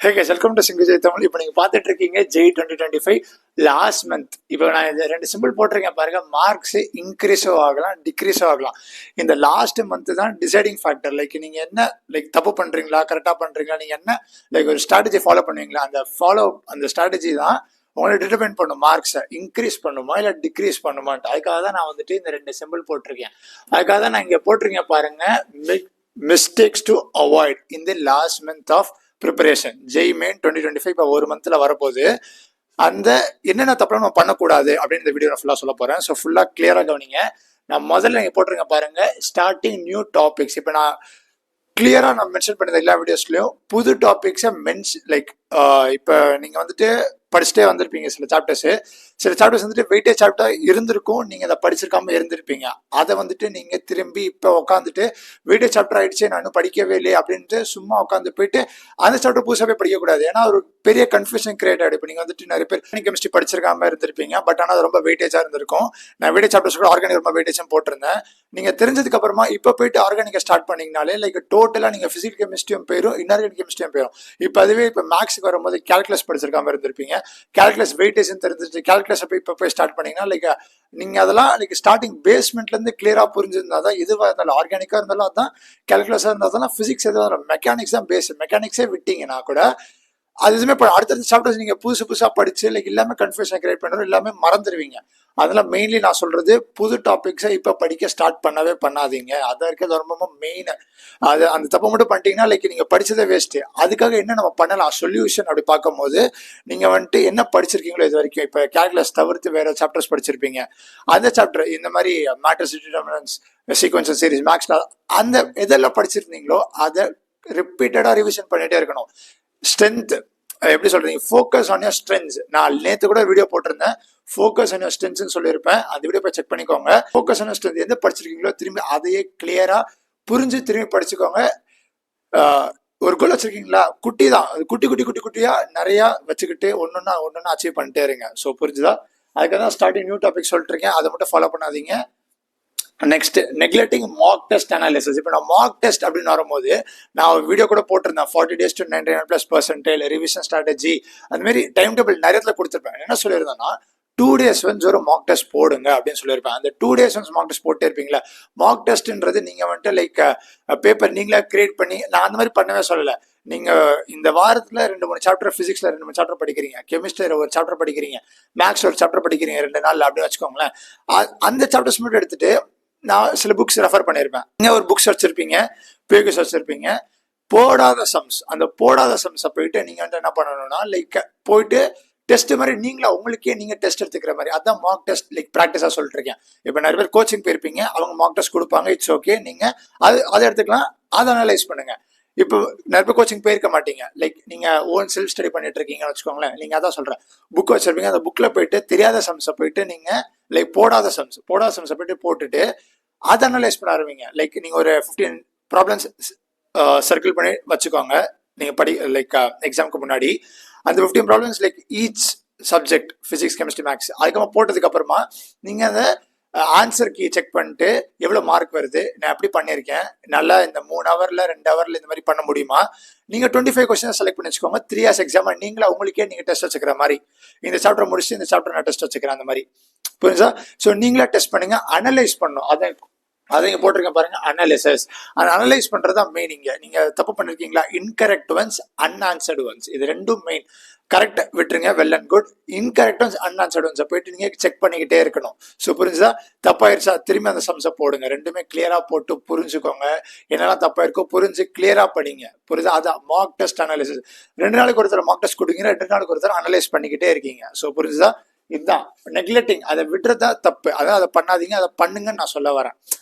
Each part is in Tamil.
Hey guys, welcome to single Jai Tamil. இப்போ நீங்கள் பார்த்துட்டு இருக்கீங்க ஜெய் 2025 லாஸ்ட் மந்த். இப்போ நான் இந்த ரெண்டு சிம்பிள் போட்டிருக்கேன் பாருங்க. மார்க்ஸ் இன்க்ரீஸோ ஆகலாம், டிக்ரீஸோ ஆகலாம். இந்த லாஸ்ட் மந்த் தான் டிசைடிங் ஃபேக்டர். லைக் நீங்கள் என்ன தப்பு பண்ணுறீங்களா, கரெக்டாக பண்ணுறீங்களா, நீங்கள் என்ன ஒரு ஸ்ட்ராட்டஜி ஃபாலோ பண்ணுவீங்களா, அந்த ஸ்ட்ராட்டஜி தான் உங்களை டிட்டர்மைன் பண்ணும் மார்க்ஸை இன்க்ரீஸ் பண்ணுமா இல்லை டிக்ரீஸ் பண்ணுமான்ட்டு. அதுக்காக தான் நான் இந்த ரெண்டு சிம்பிள் போட்டிருக்கேன். அதுக்காக தான் நான் இங்கே போட்டிருக்கேன் பாருங்க. Mistakes to avoid in the last month of preparation. JEE Main 2025 இப்போ ஒரு மந்த்ல வரப்போகுது. அந்த என்னென்ன தப்புலாம் நம்ம பண்ணக்கூடாது அப்படின்னு இந்த வீடியோ நான் ஃபுல்லாக சொல்ல போறேன். ஸோ ஃபுல்லாக கிளியராக கவனிங்க. நான் முதல்ல நீங்கள் போட்டிருங்க பாருங்க, ஸ்டார்டிங் நியூ டாபிக்ஸ். இப்போ நான் கிளியராக நான் மென்ஷன் பண்ணது எல்லா வீடியோஸ்லையும் புது டாபிக்ஸை இப்போ நீங்கள் படிச்சுட்டே வந்திருப்பீங்க. சில சாப்டர்ஸ் வெயிட்டேஜ் சாப்டர் இருந்திருக்கும், நீங்க அதை படிச்சிருக்காம இருந்திருப்பீங்க. அதை நீங்க திரும்பி இப்போ உட்காந்துட்டு வெயிட்டேஜ் சாப்டர் ஆயிடுச்சு, நான் இன்னும் படிக்கவே இல்லை அப்படின்ட்டு சும்மா உட்காந்து போயிட்டு அந்த சாப்டர் புதுசாகவே படிக்கக்கூடாது. ஏன்னா ஒரு பெரிய கன்ஃபியூஷன் கிரியேட் ஆகிடும். இப்போ நீங்க நிறைய பேர் கெமிஸ்ட்ரி படிச்சிருக்காம இருந்திருப்பீங்க, பட் ஆனால் அது ரொம்ப வெயிட்டேஜா இருந்திருக்கும். நான் வெயிட்டேஜ் சாப்டர்ஸ் கூட ஆர்கானிக் ரொம்ப வெயிட்டேஜ் போட்டிருந்தேன். நீங்க தெரிஞ்சதுக்கு அப்புறமா இப்போ போயிட்டு ஆர்கானிக்கை ஸ்டார்ட் பண்ணீங்கனாலே டோட்டலா நீங்க பிசிக்கல் கெமிஸ்ட்ரியும் போயிடும், இன்ஆர்கானிக் கெமிஸ்ட்ரியும் போயிடும். இப்போ அதுவே இப்போ மேக்ஸுக்கு வரும்போது கால்குலஸ் படிச்சிருக்காம இருந்திருப்பீங்க, கால்குலஸ் வெயிட்டேஜ் தெரிஞ்சிருச்சு, கால்குலஸ் இப்போ போய் ஸ்டார்ட் பண்ணீங்கன்னா நீங்க அதெல்லாம் ஸ்டார்டிங் பேஸ்மெண்ட்ல இருந்து கிளியரா புரிஞ்சிருந்தா தான் எதுவாக இருந்தாலும், ஆர்கானிக்கா இருந்தாலும் அதான், கால்குலஸா இருந்தாலும், பிசிக்ஸ் எதுவும் மெக்கானிக்ஸ் தான் பேஸ். மெக்கானிக்ஸே விட்டீங்கன்னா கூட அது எதுவுமே அடுத்தடுத்த சாப்டர்ஸ் நீங்க புதுசா படிச்சு எல்லாமே கன்ஃபியூஷன் கிரியேட் பண்ணுறோம், எல்லாமே மறந்துடுவீங்க. அதெல்லாம் மெயின்லி நான் சொல்றது, புது டாபிக்ஸை இப்போ படிக்க ஸ்டார்ட் பண்ணவே பண்ணாதீங்க. அதான் இருக்கிறது ரொம்ப மெயின். அது அந்த தப்பை மட்டும் பண்ணிட்டீங்கன்னா நீங்க படிச்சதே வேஸ்ட். அதுக்காக என்ன நம்ம பண்ணலாம் சொல்யூஷன் அப்படி பார்க்கும்போது, நீங்க என்ன படிச்சிருக்கீங்களோ இது வரைக்கும், இப்போ கால்குலஸ் தவிர்த்து வேற சாப்டர்ஸ் படிச்சிருப்பீங்க. அந்த சாப்டர் இந்த மாதிரி மேட்ரிக்ஸ் டிட்டர்மினன்ட்ஸ், சீக்வென்ஸ் சீரிஸ், மேக்ஸ்ல அந்த எதெல்லாம் படிச்சிருந்தீங்களோ அதை ரிப்பீட்டடா ரிவிஷன் பண்ணிட்டே இருக்கணும். ஸ்ட்ரென்த் எப்படி சொல்றீங்க, ஃபோக்கஸ் ஆன் யோர் ஸ்ட்ரென்த்ஸ். நான் நேற்று கூட வீடியோ போட்டிருந்தேன், ஃபோக்கஸ் ஆன் யோர் ஸ்ட்ரென்த்ஸ் சொல்லியிருப்பேன். அந்த வீடியோ போய் செக் பண்ணிக்கோங்க. ஃபோக்கஸ் ஆன் யோர் ஸ்ட்ரென்த் எந்த படிச்சிருக்கீங்களோ திரும்பி அதையே கிளியரா புரிஞ்சு திரும்பி படிச்சுக்கோங்க. ஒரு கோல் வச்சிருக்கீங்களா, குட்டி தான், குட்டியா நிறைய வச்சுக்கிட்டு ஒன்னொன்னா அச்சீவ் பண்ணிட்டே இருங்க. ஸோ புரிஞ்சுதா? அதுக்காக தான் ஸ்டார்டிங் நியூ டாபிக் சொல்லிட்டு இருக்கேன். அதை மட்டும் ஃபாலோ பண்ணாதீங்க. Next, neglecting mark test analysis. இப்போ நான் மார்க் டெஸ்ட் அப்படின்னு வரும்போது நான் வீடியோ கூட போட்டிருந்தேன், 40 days to 99+% ரிவிஷன் ஸ்ட்ராட்டஜி, அந்த மாதிரி டைம் டேபிள் நிறைய கொடுத்துருப்பேன். என்ன சொல்லியிருந்தேன்னா, 2 days ஒன்ஸ் ஒரு மார்க் டெஸ்ட் போடுங்க அப்படின்னு சொல்லியிருப்பேன். அந்த 2 days ஒன்ஸ் மார்க் டெஸ்ட் போட்டே இருப்பீங்களா. மார்க் டெஸ்ட்ன்றது நீங்க பேப்பர் நீங்களா கிரியேட் பண்ணி, நான் அந்த மாதிரி பண்ணவே சொல்லலை. நீங்க இந்த வாரத்துல 2-3 சாப்டர், பிசிக்ஸ்ல 2-3 சாப்டர் படிக்கிறீங்க, கெமிஸ்ட்ரியில ஒரு சாப்டர் படிக்கிறீங்க, மேக்ஸ் ஒரு சாப்டர் படிக்கிறீங்க 2 நாள் அப்படின்னு வச்சுக்கோங்களேன். அந்த சாப்டர்ஸ் மட்டும் எடுத்துட்டு நான் சில புக்ஸ் ரெஃபர் பண்ணியிருப்பேன். நீங்கள் ஒரு புக்ஸ் வச்சிருப்பீங்க, பேஜஸ் வச்சிருப்பீங்க, போடாத சம்ஸ். அந்த போடாத சம்ஸை போயிட்டு நீங்கள் என்ன பண்ணணும்னா போயிட்டு டெஸ்ட் மாதிரி உங்களுக்கே நீங்கள் டெஸ்ட் எடுத்துக்கிற மாதிரி, அதான் மார்க் டெஸ்ட். ப்ராக்டிஸாக சொல்லிட்டு இருக்கேன். இப்போ நிறைய பேர் கோச்சிங் போயிருப்பீங்க, அவங்க மார்க் டெஸ்ட் கொடுப்பாங்க, இட்ஸ் ஓகே. நீங்கள் அதை எடுத்துக்கலாம், அதை அனலைஸ் பண்ணுங்க. இப்போ நிறைய பேர் கோச்சிங் போயிருக்க மாட்டீங்க, நீங்க ஓன் செல்ஃப் ஸ்டடி பண்ணிட்டு இருக்கீங்கன்னு வச்சுக்கோங்களேன். நீங்க அதான் சொல்றேன், புக் வச்சிருப்பீங்க, அந்த புக்ல போயிட்டு தெரியாத சம்ஸை போயிட்டு நீங்க போடாத சம்ஸை போயிட்டு போட்டுட்டு அதை அனலைஸ் பண்ண ஆரம்பிங்க. நீங்க ஒரு 15 ப்ராப்ளம்ஸ் சர்க்கிள் பண்ணி வச்சுக்கோங்க. நீங்க எக்ஸாமுக்கு முன்னாடி அந்த 15 problems each subject, physics, chemistry, maths. அதுக்கப்புறம் போட்டதுக்கு அப்புறமா நீங்க அந்த ஆன்சர் கீ செக் பண்ணிட்டு எவ்வளோ மார்க் வருது, நான் எப்படி பண்ணியிருக்கேன், நல்லா இந்த 3 ஹவர்ல 2 ஹவர்ல இந்த மாதிரி பண்ண முடியுமா. நீங்க 25 கொஸ்டின் செலக்ட் பண்ணி வச்சுக்கோங்க. 3 years எக்ஸாம் உங்களுக்கே நீங்க டெஸ்ட் வச்சுக்கிற மாதிரி, இந்த சாப்டர் முடிச்சு இந்த சாப்டர் நான் டெஸ்ட் வச்சுக்கிறேன் அந்த மாதிரி. புரிஞ்சா? ஸோ நீங்களா டெஸ்ட் பண்ணுங்க, அனலைஸ் பண்ணும். அதை இங்க போட்டிருக்கேன் பாருங்க, அனாலிசிஸ். அந்த அனலைஸ் பண்றதா மெயின். நீங்க தப்பு பண்ணிருக்கீங்களா, இன்கரெக்ட் ஒன்ஸ், அன்ஆன்சர்டு ஒன்ஸ், இது ரெண்டும் மெயின். கரெக்ட் விட்டுருங்க, well and good. Incorrect once, unanswered once போயிட்டு நீங்க செக் பண்ணிக்கிட்டே இருக்கணும். ஸோ புரிஞ்சுதா? தப்பாயிருச்சா திரும்பி அந்த சம்ஸை போடுங்க. ரெண்டுமே கிளியரா போட்டு புரிஞ்சுக்கோங்க. என்னெல்லாம் தப்பாயிருக்கோ புரிஞ்சு கிளியரா படிங்க. புரியுதா? அதான் மார்க் டெஸ்ட் அனாலிசிஸ். 2 நாளுக்கு ஒருத்தர் மார்க் டெஸ்ட் கொடுங்க, 2 நாளுக்கு ஒருத்தர் அனலைஸ் பண்ணிக்கிட்டே இருக்கீங்க. ஸோ புரிஞ்சுதா? இதுதான் நெக்லெக்டிங். அதை விடுறதா தப்பு. அதான் அதை பண்ணாதீங்க, அதை பண்ணுங்கன்னு நான் சொல்ல வரேன்.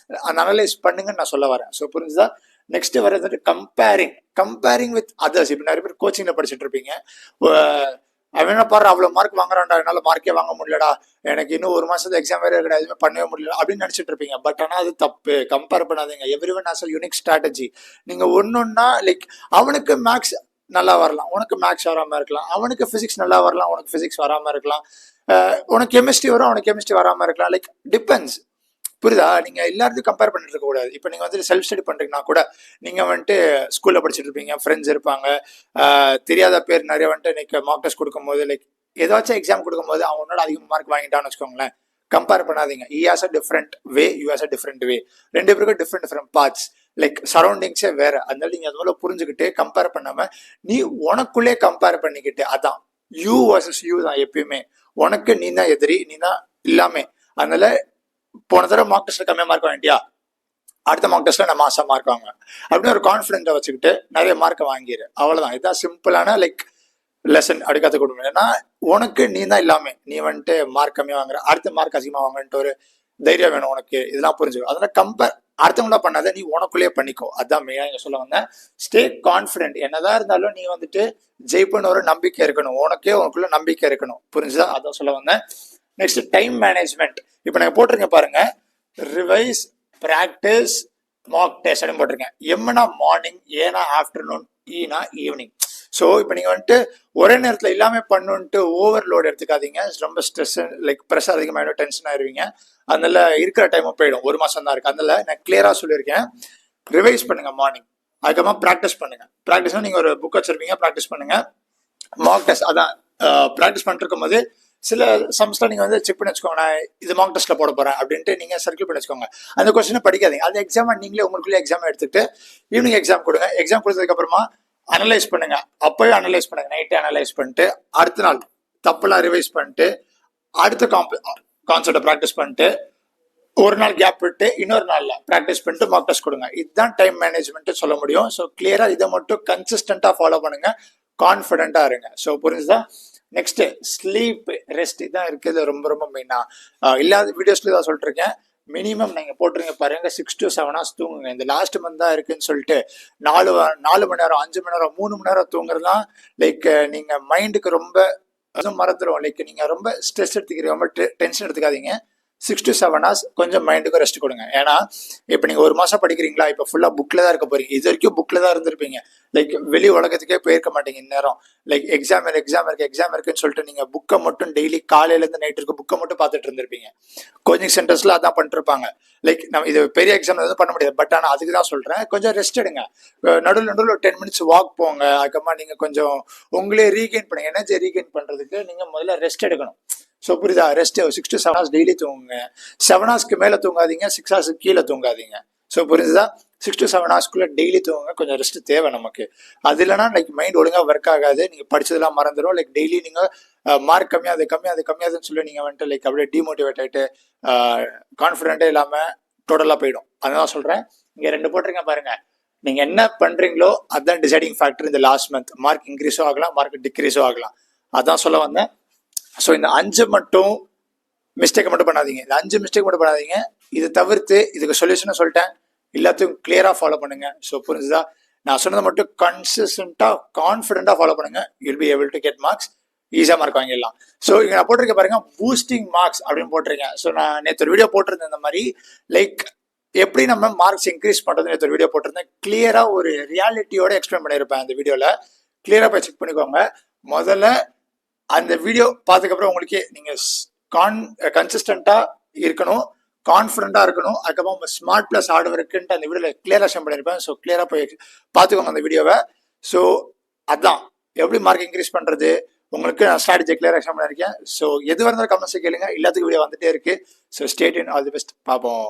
அந்த அனலைஸ் பண்ணுங்கன்னு நான் சொல்ல வரேன். ஸோ புரிஞ்சுதா? நெக்ஸ்ட் வர்றது கம்பேரிங் வித் அதர்ஸ். இப்போ நிறைய பேர் கோச்சிங்ல படிச்சுட்டு இருப்பீங்க, அவன் என்ன பாரு அவ்வளோ மார்க் வாங்குறான்டா, என்னால் மார்க்கே வாங்க முடியலடா, எனக்கு இன்னும் 1 மாசத்துல எக்ஸாம் வேற கிடையாது, எதுவுமே பண்ணவே முடியல அப்படின்னு நினைச்சிட்டு இருப்பீங்க. பட் ஆனால் அது தப்பு. கம்பேர் பண்ணாதீங்க. Everyone has a unique strategy. நீங்க ஒன்னொன்னா அவனுக்கு மேக்ஸ் நல்லா வரலாம், உனக்கு மேக்ஸ் வராம இருக்கலாம், அவனுக்கு பிசிக்ஸ் நல்லா வரலாம், உனக்கு பிசிக்ஸ் வராம இருக்கலாம், உனக்கு கெமிஸ்ட்ரி வரும், அவனுக்கு கெமிஸ்ட்ரி வராம இருக்கலாம். டிபெண்ட்ஸ். புரியுதா? நீங்க எல்லாத்தையும் கம்பேர் பண்ணிட்டு இருக்க கூடாது. இப்போ நீங்க வந்து செல்ஃப் ஸ்டடி பண்றீங்கன்னா கூட நீங்க வந்துட்டு ஸ்கூல்ல படிச்சுட்டு இருப்பீங்க, ஃப்ரெண்ட்ஸ் இருப்பாங்க, தெரியாத பேர் நிறைய வந்துட்டு இன்னைக்கு மார்க் டெஸ்ட் கொடுக்கும்போது லைக் ஏதாச்சும் எக்ஸாம் கொடுக்கும்போது அவனோட அதிக மார்க் வாங்கிட்டான்னு வச்சுக்கோங்களேன். கம்பேர் பண்ணாதீங்க. ஈ has a different way, you has a different way. ரெண்டு பேருக்கும் டிஃப்ரெண்ட் டிஃப்ரெண்ட் பார்ட்ஸ், லைக் சரௌண்டிங்ஸே வேற. அதனால நீங்க அது போல புரிஞ்சுக்கிட்டு கம்பேர் பண்ணாம நீ உனக்குள்ளே கம்பேர் பண்ணிக்கிட்டு, அதான் யூ வர்சஸ் யூ தான் எப்பயுமே. உனக்கு நீ தான் எதிரி, நீ தான் எல்லாமே. அதனால போன தடவை மார்க் டெஸ்ட்ல கம்மியா மார்க் வாங்கிட்டியா, அடுத்த மார்க் டெஸ்ட்ல நான் மாசம் மார்க் வாங்குவேன் அப்படின்னு ஒரு கான்ஃபிடென்ட்டை வச்சுக்கிட்டு நிறைய மார்க்கை வாங்கிடு. அவ்வளவுதான். இதுதான் சிம்பிளான லைக் லெசன் அப்படி கற்றுக் கொடுக்கணும். ஏன்னா உனக்கு நீ தான் எல்லாமே. நீ வந்துட்டு மார்க் கம்மியாக வாங்குற, அடுத்த மார்க் அதிகமாக வாங்கன்ட்டு ஒரு தைரியம் வேணும் உனக்கு. இதெல்லாம் புரிஞ்சுக்கோ. அதனால கம்பேர் அடுத்தவங்களா பண்ணாத, நீ உனக்குள்ளேயே பண்ணிக்கோ. அதான் மெயினாக இங்கே சொல்ல வந்தேன். Stay confident. என்னதான் இருந்தாலும் நீ வந்துட்டு ஜெயிப்புன்னு ஒரு நம்பிக்கை இருக்கணும். உனக்கே உனக்குள்ள நம்பிக்கை இருக்கணும். புரிஞ்சுதா? அதான் சொல்ல வந்தேன். Next time management. இப்போ நான் போட்டிருக்கேன் பாருங்க, ரிவைஸ், ப்ராக்டிஸ், மார்க் டெஸ்ட் அப்படின்னு போட்டிருக்கேன். எம்னா மார்னிங், ஏனா ஆஃப்டர்நூன், ஈனா ஈவினிங். ஸோ இப்போ நீங்கள் வந்துட்டு ஒரே நேரத்தில் எல்லாமே பண்ணுன்ட்டு ஓவர்லோட் எடுத்துக்காதீங்க. ரொம்ப ஸ்ட்ரெஸ் லைக் ப்ரெஷர் அதிகமாகிடும், டென்ஷன் ஆயிடுவீங்க. அதனால இருக்கிற டைமும் போயிடும். ஒரு மாதம் தான் இருக்குது. அதனால நான் கிளியராக சொல்லியிருக்கேன். ரிவைஸ் பண்ணுங்க மார்னிங், அதுக்கப்புறமா ப்ராக்டிஸ் பண்ணுங்க. ப்ராக்டிஸ்னா நீங்கள் ஒரு புக் வச்சிருப்பீங்க, ப்ராக்டிஸ் பண்ணுங்க. மார்க் டெஸ்ட் அதான் ப்ராக்டிஸ் பண்ணிட்டு இருக்கும் போது சில சம்ஸ்ல நீங்க வந்து செக் பண்ணி வச்சுக்கோங்க, நான் இது மார்க் டெஸ்ட்ல போட போறேன் அப்படின்ட்டு நீங்க சர்க்கிள் பண்ணி வச்சுக்கோங்க. அந்த கொஸ்டினை படிக்காதீங்க. அந்த எக்ஸாம் நீங்களே உங்களுக்குள்ளே எக்ஸாம் எடுத்துட்டு ஈவினிங் எக்ஸாம் கொடுங்க. எக்ஸாம் கொடுத்ததுக்கு அப்புறமா அனலைஸ் பண்ணுங்க. அப்பவே அனலைஸ் பண்ணுங்க, நைட்டே அனலைஸ் பண்ணிட்டு அடுத்த நாள் தப்பெல்லாம் ரிவைஸ் பண்ணிட்டு அடுத்த கான்செப்டை ப்ராக்டிஸ் பண்ணிட்டு ஒரு நாள் கேப் விட்டு இன்னொரு நாள்ல ப்ராக்டிஸ் பண்ணிட்டு மார்க் டெஸ்ட் கொடுங்க. இதுதான் டைம் மேனேஜ்மெண்ட் சொல்ல முடியும். ஸோ கிளியரா இதை மட்டும் கன்சிஸ்டன்டா ஃபாலோ பண்ணுங்க, கான்ஃபிடென்ட்டா இருங்க. ஸோ புரிஞ்சுதா? Next sleep, rest. இதான் இருக்குது ரொம்ப ரொம்ப மெயினா. இல்லாத வீடியோஸ்ல தான் சொல்லிட்டு இருக்கேன். மினிமம் நீங்க போட்டுருங்க பாருங்க, 6 to 7 hours தூங்குங்க. இந்த லாஸ்ட் மந்த் தான் இருக்குன்னு சொல்லிட்டு 4 மணி நேரம், 5 மணி நேரம், 3 மணி நேரம் தூங்குறதுலாம் லைக் நீங்க மைண்டுக்கு ரொம்ப மறந்துடும். லைக் நீங்க ரொம்ப ஸ்ட்ரெஸ் எடுத்துக்கிறீங்க, ரொம்ப டென்ஷன் எடுத்துக்காதீங்க. 6 to 7 hours கொஞ்சம் மைண்டுக்கு ரெஸ்ட் கொடுங்க. ஏன்னா இப்போ நீங்கள் ஒரு மாதம் படிக்கிறீங்களா, இப்போ ஃபுல்லாக புக்கில் தான் இருக்க போறீங்க. இது வரைக்கும் புக்கில் தான் இருந்திருப்பீங்க. லைக் வெளி உலகத்துக்கே போயிருக்க மாட்டீங்க இந்நேரம். லைக் எக்ஸாம் இருக்குன்னு சொல்லிட்டு நீங்கள் புக்கை மட்டும் டெய்லி காலையிலேருந்து நைட் இருக்க புக்கை மட்டும் பார்த்துட்டு இருந்திருப்பீங்க. கோச்சிங் சென்டர்ஸில் அதான் பண்ணிருப்பாங்க. லைக் நம்ம இது பெரிய எக்ஸாம் எதுவும் பண்ண முடியாது. பட் ஆனால் அதுக்கு தான் சொல்கிறேன், கொஞ்சம் ரெஸ்ட் எடுங்க. நடுவில் ஒரு 10 minutes வாக் போங்க. அதுக்கப்புறமா நீங்கள் கொஞ்சம் உங்களே ரீகெயின் பண்ணுங்க. எனர்ஜி ரீகெயின் பண்ணுறதுக்கு நீங்கள் முதல்ல ரெஸ்ட் எடுக்கணும். ஸோ புரியுதா? ரெஸ்ட் 6 to 7 hours டெய்லி தூங்குங்க. 7 hours மேலே தூங்காதீங்க, 6 hours கீழே தூங்காதீங்க. ஸோ புரிஞ்சுதா? 6 to 7 hours டெய்லி தூங்குங்க. கொஞ்சம் ரெஸ்ட் தேவை நமக்கு. அது இல்லைனா லைக் மைண்ட் ஒழுங்காக ஒர்க் ஆகாது. நீங்கள் படிச்சதெல்லாம் மறந்துடும். லைக் டெய்லி நீங்கள் மார்க் கம்மியாதுன்னு சொல்லி நீங்கள் வந்துட்டு லைக் அப்படியே டிமோட்டிவேட் ஆகிட்டு கான்ஃபிடென்ட்டே இல்லாமல் டோட்டலாக போயிடும். அதான் சொல்கிறேன். இங்கே 2 போட்டிருக்கேன் பாருங்க. நீங்கள் என்ன பண்ணுறீங்களோ அதுதான் டிசைடிங் ஃபேக்டர் இந்த லாஸ்ட் மந்த். மார்க் இன்க்ரீஸோ ஆகலாம், மார்க் டிக்ரீஸோ ஆகலாம். அதான் சொல்ல வந்தேன். ஸோ இந்த 5 மட்டும் மிஸ்டேக் மட்டும் பண்ணாதீங்க. இந்த 5 மிஸ்டேக் மட்டும் பண்ணாதீங்க. இதை தவிர்த்து இதுக்கு சொல்யூஷன் சொல்லிட்டேன். எல்லாத்தையும் கிளியரா ஃபாலோ பண்ணுங்க. ஸோ புரிஞ்சுதா? நான் சொன்னதை மட்டும் கன்சிஸ்டண்டா கான்ஃபிடென்ட்டா ஃபாலோ பண்ணுங்க. You'll be able to get marks. ஈஸியாக மார்க் வாங்கிடலாம். ஸோ இங்கே நான் போட்டிருக்கேன் பாருங்க, பூஸ்டிங் மார்க்ஸ் அப்படின்னு போட்டிருக்கேன். ஸோ நான் நேற்று ஒரு வீடியோ போட்டிருந்தேன் இந்த மாதிரி. லைக் எப்படி நம்ம மார்க்ஸ் இன்க்ரீஸ் பண்ணுறது நேற்று ஒரு வீடியோ போட்டிருந்தேன். கிளியரா ஒரு ரியாலிட்டியோட எக்ஸ்பிளைன் பண்ணியிருப்பேன் அந்த வீடியோவில். கிளியரா போய் செக் பண்ணிக்கோங்க. முதல்ல அந்த வீடியோ பார்த்ததுக்கப்புறம் உங்களுக்கு நீங்கள் கன்சிஸ்டண்டா இருக்கணும், கான்ஃபிடென்ட்டா இருக்கணும். அதுக்கப்புறம் உங்க ஸ்மார்ட் பிளஸ் ஹார்ட் ஒர்க்குன்ட்டு அந்த வீடியோவில் கிளியரா ஷேர் பண்ணியிருப்பேன். ஸோ கிளியரா போய் பார்த்துக்கோங்க அந்த வீடியோவை. ஸோ அதான் எப்படி மார்க் இன்க்ரீஸ் பண்ணுறது உங்களுக்கு நான் ஸ்ட்ராட்டஜி கிளியரா ஷேர் பண்ணியிருக்கேன். ஸோ எது வந்தாலும் கமெண்ட்ஸ் கேளுங்க. எல்லாத்துக்கும் வீடியோ வந்துட்டே இருக்கு. So stay tune, all the best. பார்ப்போம்.